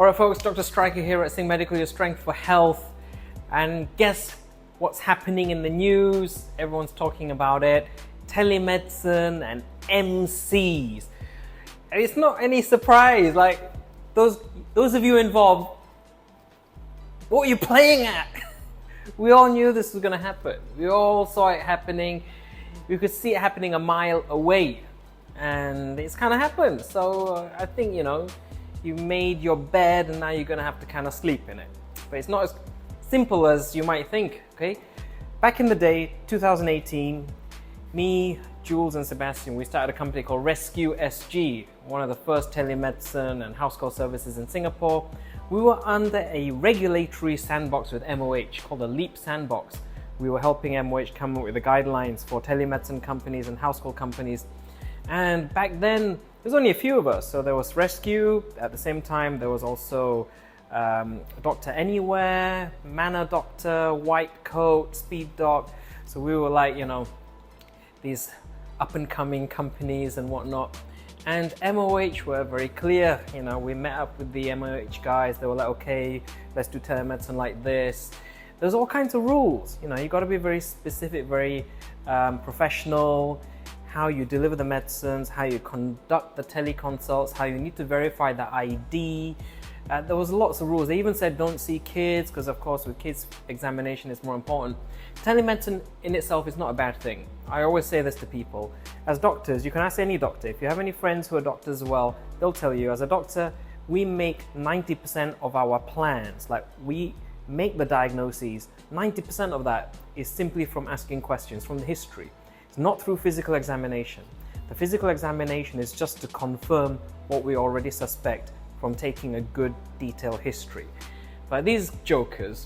Alright folks, Dr. Striker here at SingMedical, your strength for health. And guess what's happening in the news? Everyone's talking about it. Telemedicine and MCs. And it's not any surprise, like those of you involved, what are you playing at? We all knew this was going to happen. We all saw it happening. We could see it happening a mile away. And it's kind of happened. So I think, you made your bed and now you're going to have to kind of sleep in it. But it's not as simple as you might think, okay? Back in the day, 2018, me, Jules and Sebastian, we started a company called Rescue SG, one of the first telemedicine and house call services in Singapore. We were under a regulatory sandbox with MOH called a LEAP sandbox. We were helping MOH come up with the guidelines for telemedicine companies and house call companies. And back then, there's only a few of us. So there was Rescue. At the same time, there was also Dr. Anywhere, Manor Doctor, White Coat, Speed Doc. So we were like, these up-and-coming companies and whatnot. And MOH were very clear. We met up with the MOH guys. They were like, okay, let's do telemedicine like this. There's all kinds of rules. You got to be very specific, very professional. How you deliver the medicines, how you conduct the teleconsults, how you need to verify the ID. There was lots of rules. They even said don't see kids, because of course with kids examination is more important. Telemedicine in itself is not a bad thing. I always say this to people. As doctors, you can ask any doctor. If you have any friends who are doctors as well, they'll tell you, as a doctor, we make 90% of our plans. Like, we make the diagnoses. 90% of that is simply from asking questions, from the history. It's not through physical examination. The physical examination is just to confirm what we already suspect from taking a good detailed history. But these jokers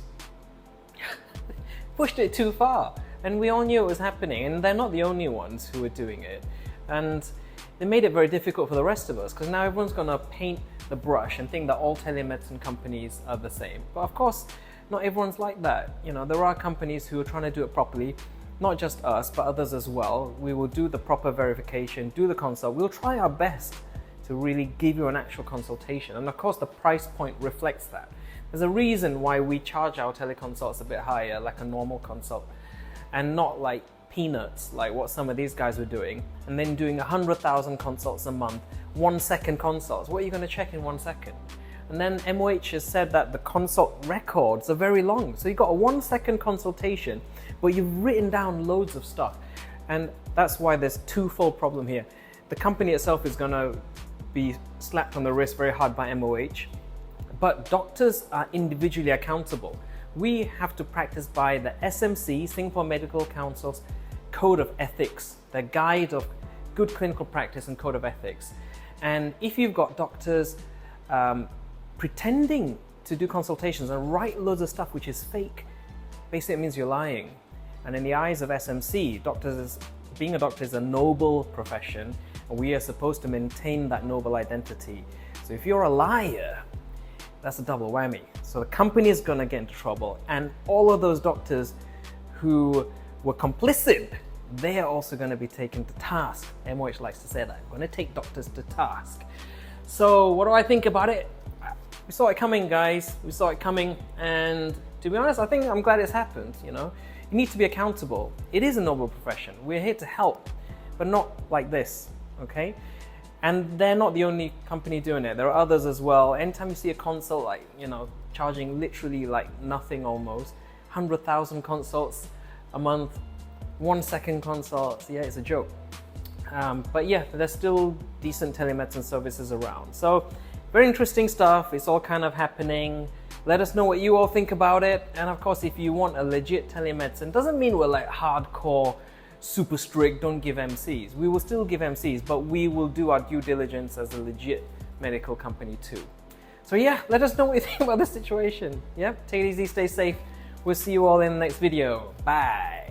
pushed it too far, and we all knew it was happening, and they're not the only ones who were doing it. And they made it very difficult for the rest of us, because now everyone's gonna paint the brush and think that all telemedicine companies are the same. But of course, not everyone's like that. There are companies who are trying to do it properly. Not just us, but others as well. We will do the proper verification, do the consult. We'll try our best to really give you an actual consultation. And of course, the price point reflects that. There's a reason why we charge our teleconsults a bit higher, like a normal consult, and not like peanuts, like what some of these guys were doing, and then doing 100,000 consults a month, 1 second consults. What are you going to check in 1 second? And then MOH has said that the consult records are very long. So you've got a 1 second consultation, but you've written down loads of stuff. And that's why there's twofold problem here. The company itself is gonna be slapped on the wrist very hard by MOH, but doctors are individually accountable. We have to practice by the SMC, Singapore Medical Council's Code of Ethics, the Guide of Good Clinical Practice and Code of Ethics. And if you've got doctors pretending to do consultations and write loads of stuff which is fake, basically it means you're lying. And in the eyes of SMC, being a doctor is a noble profession, and we are supposed to maintain that noble identity. So if you're a liar, that's a double whammy. So the company is going to get into trouble, and all of those doctors who were complicit, they are also going to be taken to task. MOH likes to say that. I'm going to take doctors to task. So what do I think about it? We saw it coming, guys. We saw it coming, and to be honest, I think I'm glad it's happened. You need to be accountable. It is a noble profession. We're here to help, but not like this, okay? And they're not the only company doing it. There are others as well. Anytime you see a consult, charging literally like nothing almost, 100,000 consults a month, 1 second consults, yeah, it's a joke. But yeah, there's still decent telemedicine services around. So very interesting stuff. It's all kind of happening. Let us know what you all think about it. And of course, if you want a legit telemedicine, doesn't mean we're like hardcore, super strict, don't give MCs. We will still give MCs, but we will do our due diligence as a legit medical company too. So yeah, let us know what you think about the situation. Yep, take it easy, stay safe. We'll see you all in the next video. Bye.